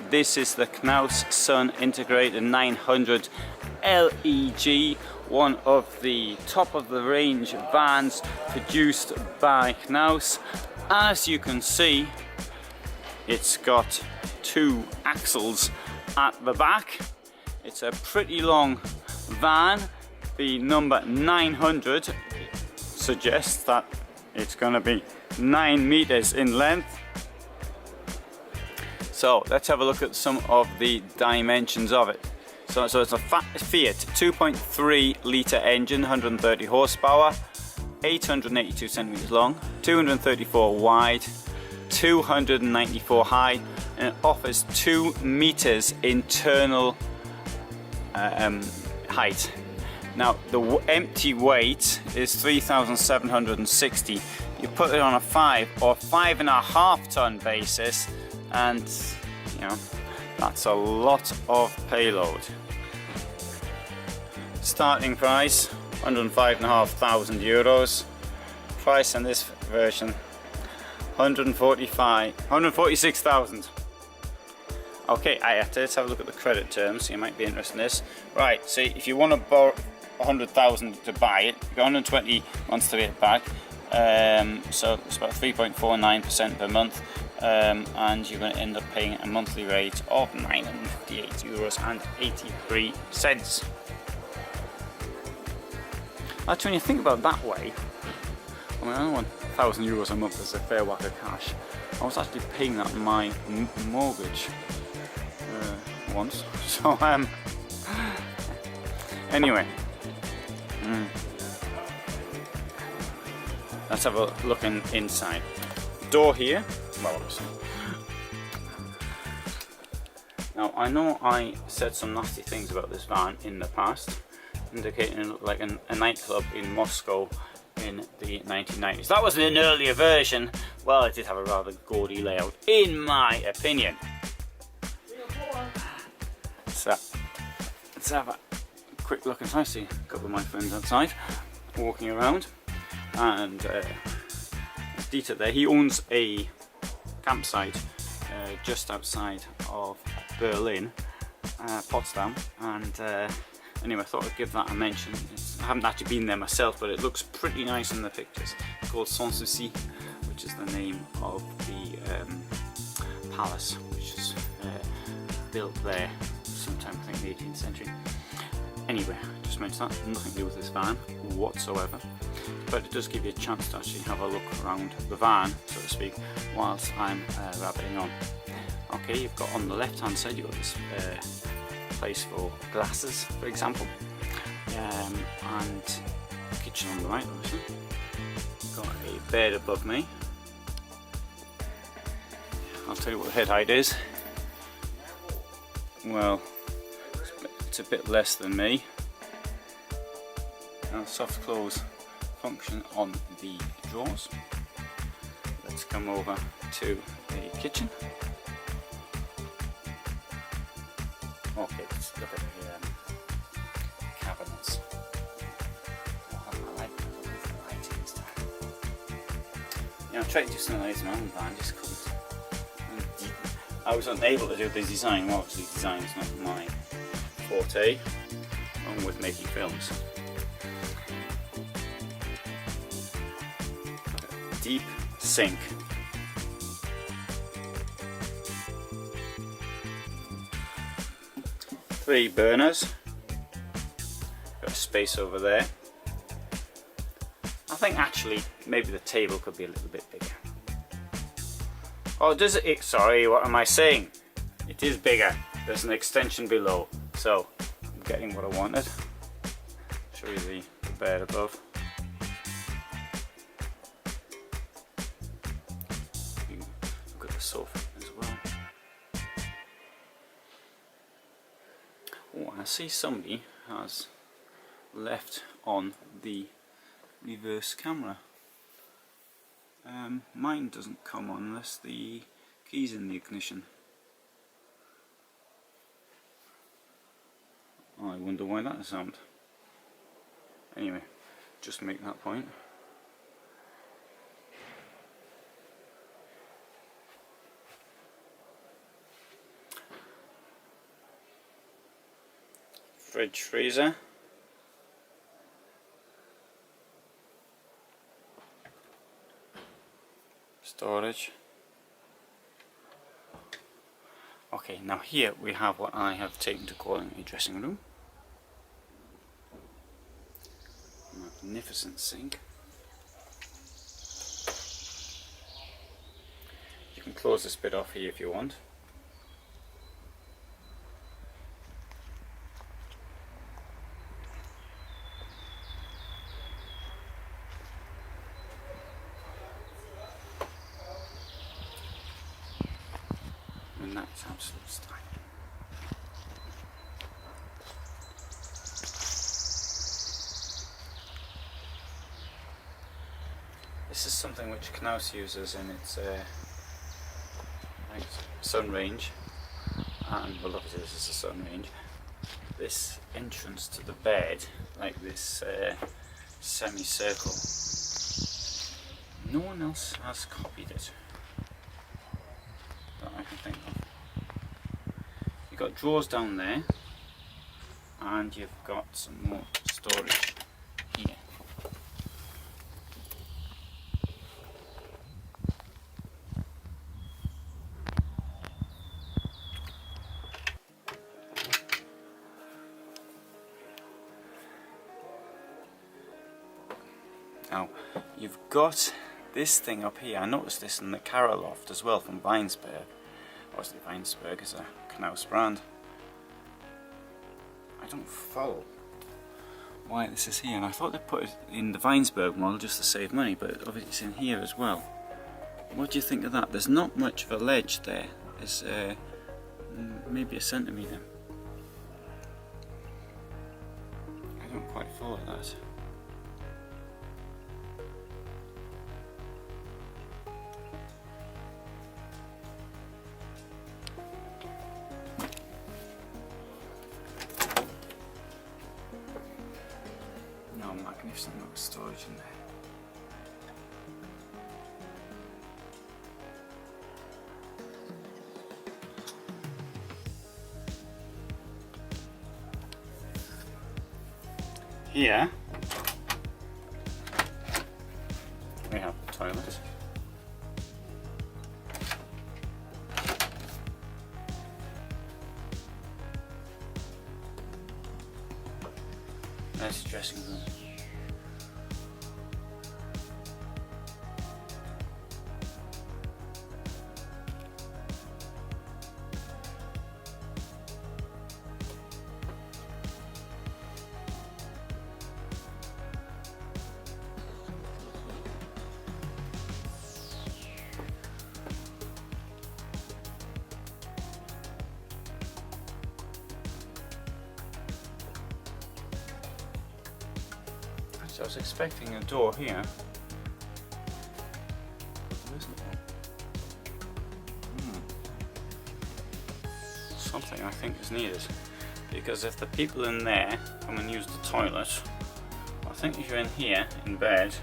This is the Knaus Sun integrated 900 LEG, one of the top of the range vans produced by Knaus. As you can see, it's got two axles at the back. It's a pretty long van. The number 900 suggests that it's going to be 9 meters in length. So let's have a look at some of the dimensions of it. So it's a Fiat 2.3 litre engine, 130 horsepower, 882 centimeters long, 234 wide, 294 high, and it offers 2 meters internal height. Now the empty weight is 3,760. You put it on a 5 or 5.5 ton basis, and you know, that's a lot of payload. Starting price 105,500 euros. Price on this version 146,000. Okay, let's have a look at the credit terms. You might be interested in this. Right, so if you want to borrow 100,000 to buy it, you've got 120 months to get it back. So it's about 3.49% per month, and you're going to end up paying a monthly rate of €958.83. Actually, when you think about it that way, I mean, I don't want €1,000 a month as a fair whack of cash. I was actually paying that on my mortgage once. So anyway, let's have a look inside. Door here. Well, obviously. Now I know I said some nasty things about this van in the past, indicating it looked like a nightclub in Moscow in the 1990s. That was an earlier version. Well, it did have a rather gaudy layout, in my opinion. So let's have a quick look inside. See a couple of my friends outside walking around, and Dieter there, he owns a campsite just outside of Berlin, Potsdam, and anyway, I thought I'd give that a mention. I haven't actually been there myself, but it looks pretty nice in the pictures. It's called Sans Souci, which is the name of the palace, which is built there sometime, I think, in the 18th century. Anyway, just mentioned that, nothing to do with this van whatsoever, but it does give you a chance to actually have a look around the van, so to speak, whilst I'm rabbiting on. Okay, you've got on the left hand side, you've got this place for glasses, for example, and kitchen on the right, obviously. Got a bed above me. I'll tell you what the head height is. Well, it's a bit less than me. Now, soft close function on the drawers. Let's come over to the kitchen. Okay, let's look at the cabinets. I like the lighting this time. Yeah, I tried to do something like this in my own van, just couldn't. I was unable to do the design. Well, obviously design is not my forte, along with making films. Deep sink. Three burners. Got space over there. I think actually maybe the table could be a little bit bigger. Oh, does it? Sorry, what am I saying? It is bigger. There's an extension below, so I'm getting what I wanted. Show you the bed above. You can look at the sofa as well. Oh, I see somebody has left on the reverse camera. Mine doesn't come on unless the key's in the ignition. I wonder why that sound. Anyway, just make that point. fridge, freezer. Storage. Okay, now here we have what I have taken to calling a dressing room. Magnificent sink. You can close this bit off here if you want. And that's absolute style. This is something which Knaus uses in its Sun range, and well, obviously this is a Sun range. This entrance to the bed, like this semicircle, no one else has copied it that I can think of. You've got drawers down there, and you've got some more storage here. Now, you've got this thing up here. I noticed this in the Carol loft as well from Weinsberg. Obviously Weinsberg is a Knaus brand. I don't follow why this is here, and I thought they put it in the Weinsberg model just to save money, but obviously it's in here as well. What do you think of that? There's not much of a ledge there. There's maybe a centimetre. I don't quite follow that. Magnificent amount of storage in there. Here we have the toilet. There's the dressing room. I was expecting a door here. There isn't one. Something I think is needed, because if the people in there come and use the toilet, I think if you're in here in bed,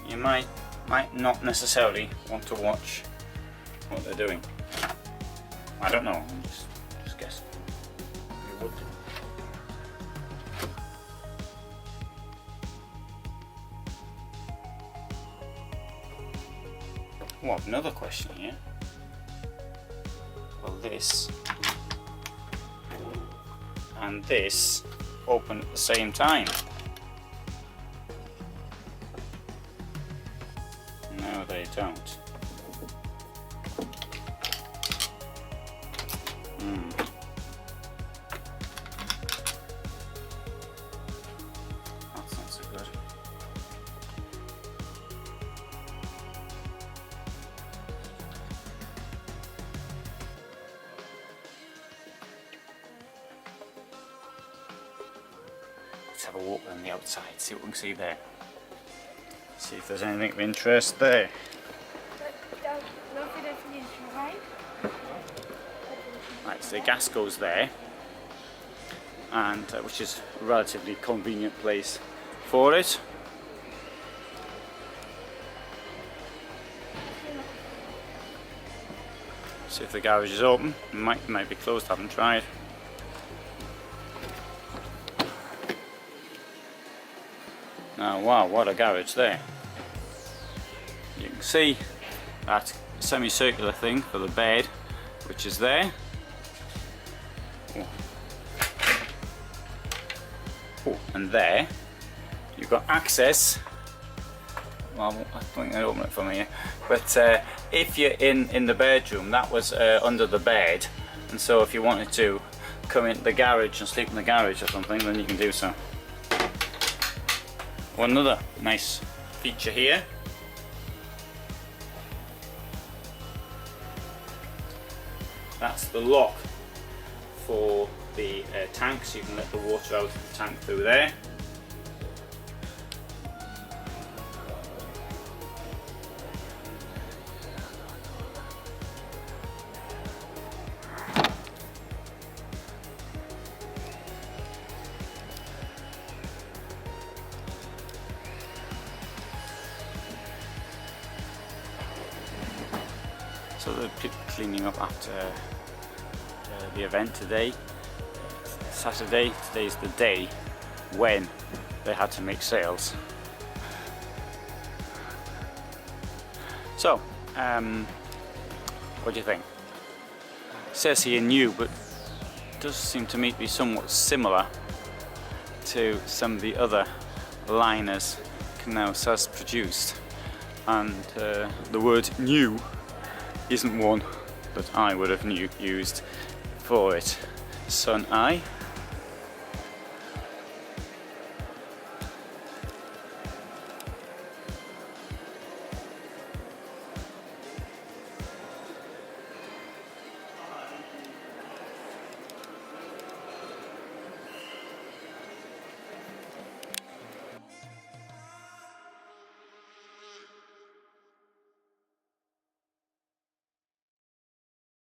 you might not necessarily want to watch what they're doing. I don't know. I'm just guessing. You would do. Oh, another question here. Well, this and this open at the same time. No, they don't. That's not so good. Let's have a walk on the outside, see what we can see there. See if there's anything of interest there. Right, so the gas goes there, and which is a relatively convenient place for it. See if the garage is open. Might be closed, haven't tried. Oh wow, what a garage there. You can see that semicircular thing for the bed, which is there. Oh. Oh, and there you've got access. Well, I think I open it from here. But if you're in the bedroom, that was under the bed, and so if you wanted to come into the garage and sleep in the garage or something, then you can do so. One another nice feature here. That's the lock for the tank, so you can let the water out of the tank through there. So they're cleaning up after the event today. Saturday, today's the day when they had to make sales. So, what do you think? It says here new, but it does seem to me to be somewhat similar to some of the other liners Knaus has produced. And the word new isn't one that I would have used for it. Sun I